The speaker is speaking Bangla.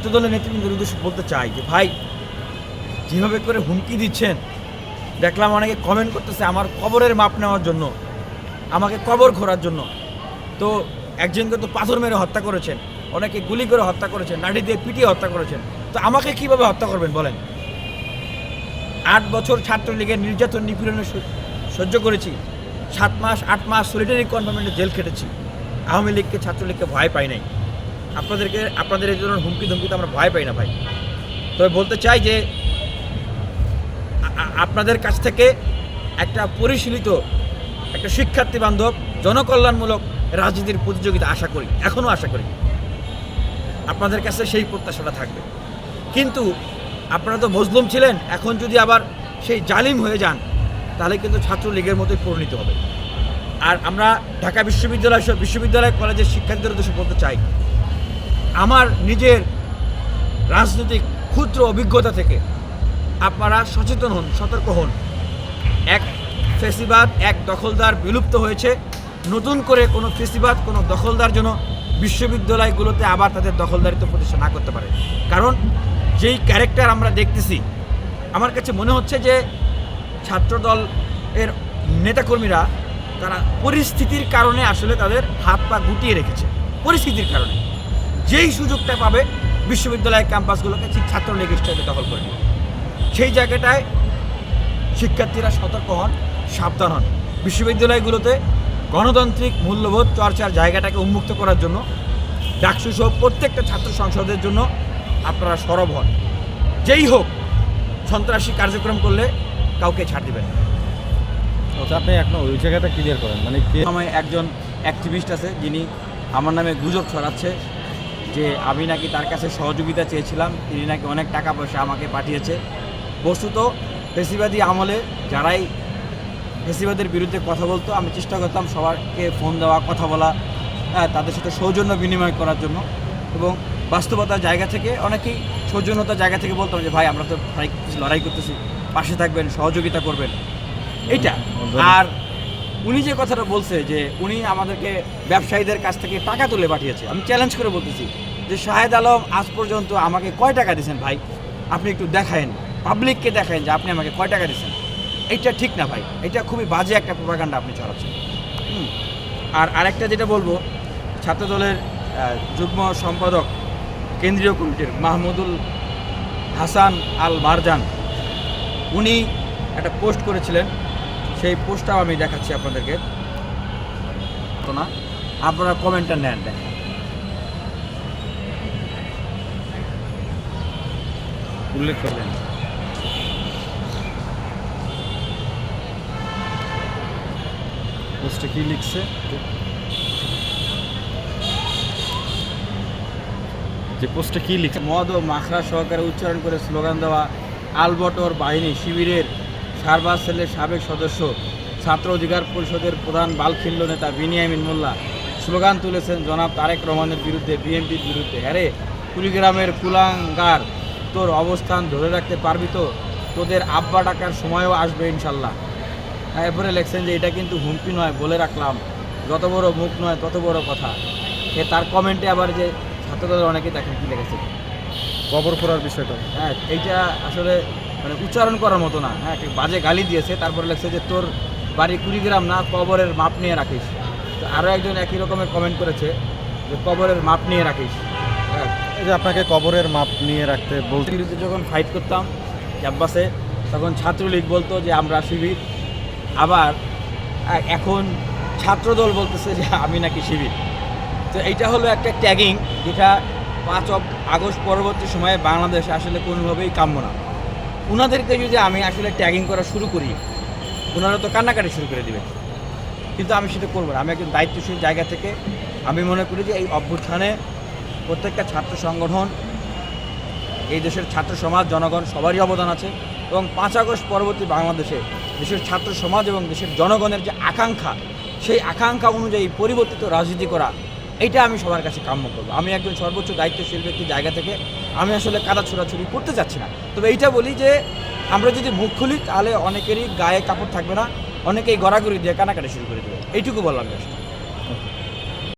ছাত্রদলের নেতৃবৃন্দের উদ্দেশ্যে বলতে চাই যে ভাই, যেভাবে করে হুমকি দিচ্ছেন, দেখলাম অনেকে কমেন্ট করতেছে আমার কবরের মাপ নেওয়ার জন্য, আমাকে কবর ঘোরার জন্য। তো একজনকে তো পাথর মেরে হত্যা করেছেন, অনেকে গুলি করে হত্যা করেছেন, লাঠি দিয়ে পিটিয়ে হত্যা করেছেন। তো আমাকে কিভাবে হত্যা করবেন বলেন? 8 বছর ছাত্রলীগের নির্যাতন নিপীড়নে সহ্য করেছি, 7 মাস 8 মাস সলিটারি কনফাইনমেন্টে জেল খেটেছি। আওয়ামী লীগকে ছাত্রলীগকে ভয় পাই নাই। আপনাদের এই ধরনের হুমকি ধমকিতে আমরা ভয় পাই না ভাই। তবে বলতে চাই যে আপনাদের কাছ থেকে একটা পরিশীলিত, একটা শিক্ষার্থী বান্ধব, জনকল্যাণমূলক রাজনীতির প্রতিযোগিতা আশা করি, এখনও আশা করি। আপনাদের কাছে সেই প্রত্যাশাটা থাকবে। কিন্তু আপনারা তো মজলুম ছিলেন, এখন যদি আবার সেই জালিম হয়ে যান, তাহলে কিন্তু ছাত্রলীগের মতোই পরিণত হবে। আর আমরা ঢাকা বিশ্ববিদ্যালয় কলেজের শিক্ষার্থীদের উদ্দেশ্যে বলতে চাই, আমার নিজের রাজনৈতিক ক্ষুদ্র অভিজ্ঞতা থেকে আপনারা সচেতন হন, সতর্ক হন। এক ফেসিবাদ, এক দখলদার বিলুপ্ত হয়েছে। নতুন করে কোনো ফেসিবাদ, কোনো দখলদার যেন বিশ্ববিদ্যালয়গুলোতে আবার তাদের দখলদারিত্ব প্রতিষ্ঠা না করতে পারে। কারণ যেই ক্যারেক্টার আমরা দেখতেছি, আমার কাছে মনে হচ্ছে যে ছাত্রদল এর নেতাকর্মীরা তারা পরিস্থিতির কারণে আসলে তাদের হাত পা গুটিয়ে রেখেছে। পরিস্থিতির কারণে যেই সুযোগটা পাবে বিশ্ববিদ্যালয়ের ক্যাম্পাসগুলোকে ঠিক ছাত্রলীগ স্টাইলে দখল করে নেবে। সেই জায়গাটায় শিক্ষার্থীরা সতর্ক হন, সাবধান হন। বিশ্ববিদ্যালয়গুলোতে গণতান্ত্রিক মূল্যবোধ চর্চার জায়গাটাকে উন্মুক্ত করার জন্য ডাকসু সহ প্রত্যেকটা ছাত্র সংসদের জন্য আপনারা সরব হন। যেই হোক সন্ত্রাসী কার্যক্রম করলে কাউকে ছাড় দিবেন না। আপনি এখন ওই জায়গাটা ক্লিয়ার করেন, মানে কে? সময় একজন অ্যাক্টিভিস্ট আছে যিনি আমার নামে গুজব ছড়াচ্ছে যে আমি নাকি তার কাছে সহযোগিতা চেয়েছিলাম, তিনি নাকি অনেক টাকা পয়সা আমাকে পাঠিয়েছে। বস্তুত ফেসিবাদী আমলে যারাই ফেসিবাদের বিরুদ্ধে কথা বলতো, আমি চেষ্টা করতাম সবাইকে ফোন দেওয়া, কথা বলা, তাদের সাথে সৌজন্য বিনিময় করার জন্য। এবং বাস্তবতার জায়গা থেকে অনেকেই সৌজন্যতার জায়গা থেকে বলতাম যে ভাই আমরা তো লড়াই করতেছি, পাশে থাকবেন, সহযোগিতা করবেন, এইটা। আর উনি যে কথাটা বলছে যে উনি আমাদেরকে ব্যবসায়ীদের কাছ থেকে টাকা তুলে পাঠিয়েছে, আমি চ্যালেঞ্জ করে বলতেছি যে শাহেদ আলম আজ পর্যন্ত আমাকে কয় টাকা দিয়েছেন ভাই? আপনি একটু দেখায়েন, পাবলিককে দেখায়েন যে আপনি আমাকে কয় টাকা দিয়েছেন। এইটা ঠিক না ভাই, এটা খুবই বাজে একটা প্রোপাগান্ডা আপনি ছড়াচ্ছেন। আর আরেকটা যেটা বলবো, ছাত্রদলের যুগ্ম সম্পাদক কেন্দ্রীয় কমিটির মাহমুদুল হাসান আল মারজান, উনি একটা পোস্ট করেছিলেন, সেই পোস্টটাও আমি দেখাচ্ছি আপনাদেরকে। তো না, আপনারা কমেন্টটা নেন, দেখেন। উল্লেখ করলেন পোস্টে কি লিখছে, যে পোস্টে কি লিখছে? মদ ও মাখরা সহকারে উচ্চারণ করে স্লোগান দেওয়া আলবটর বাহিনী শিবিরের সারবাজ সেলের সাবেক সদস্য, ছাত্র অধিকার পরিষদের প্রধান বালখিল্য নেতা বিনিয়ামিন মোল্লা স্লোগান তুলেছেন জনাব তারেক রহমানের বিরুদ্ধে, বিএনপির বিরুদ্ধে। আরে কুড়িগ্রামের কুলাঙ্গার, তোর অবস্থান ধরে রাখতে পারবি তো? তোদের আব্বা ডাকার সময়ও আসবে ইনশাল্লাহ। এরপরে লেখছেন যে এটা কিন্তু হুমকি নয়, বলে রাখলাম, যত বড় মুখ নয় তত বড় কথা। তার কমেন্টে আবার যে ছাত্রদলের অনেকে দেখেন কী লেগেছে, কবর করার বিষয়টা। হ্যাঁ, এইটা আসলে মানে উচ্চারণ করার মতো না। হ্যাঁ, ঠিক বাজে গালি দিয়েছে। তারপরে লেখছে যে তোর বাড়ি কুড়িগ্রাম না, কবরের মাপ নিয়ে রাখিস। তো আরও একজন একই রকমের কমেন্ট করেছে যে কবরের মাপ নিয়ে রাখিস। হ্যাঁ, এই যে আপনাকে কবরের মাপ নিয়ে রাখতে বলতে, বিরুদ্ধে যখন ফাইট করতাম ক্যাম্পাসে, তখন ছাত্রলীগ বলতো যে আমরা শিবির। আবার এখন ছাত্রদল বলতেছে যে আমি নাকি শিবির। তো এইটা হলো একটা ট্যাগিং, যেটা 5 আগস্ট পরবর্তী সময়ে বাংলাদেশে আসলে কোনোভাবেই কাম্য না। ওনাদেরকে যদি আমি আসলে ট্যাগিং করা শুরু করি, ওনারা তো কান্নাকাটি শুরু করে দেবে। কিন্তু আমি সেটা করবো না। আমি একজন দায়িত্বশীল জায়গা থেকে আমি মনে করি যে এই অভ্যুত্থানে প্রত্যেকটা ছাত্র সংগঠন, এই দেশের ছাত্র সমাজ, জনগণ সবারই অবদান আছে। এবং 5 আগস্ট পরবর্তী বাংলাদেশে দেশের ছাত্র সমাজ এবং দেশের জনগণের যে আকাঙ্ক্ষা, সেই আকাঙ্ক্ষা অনুযায়ী পরিবর্তিত রাজনীতি করা, এইটা আমি সবার কাছে কাম্য করবো। আমি একজন সর্বোচ্চ দায়িত্বশীল ব্যক্তির জায়গা থেকে আমি আসলে কাদা ছোড়াছুড়ি করতে চাচ্ছি না। তবে এইটা বলি যে আমরা যদি মুখ খুলি তাহলে অনেকেরই গায়ে কাপড় থাকবে না, অনেকেই গড়াগড়ি দিয়ে কানাকাটি শুরু করে দেবে। এইটুকু বললাম জাস্ট।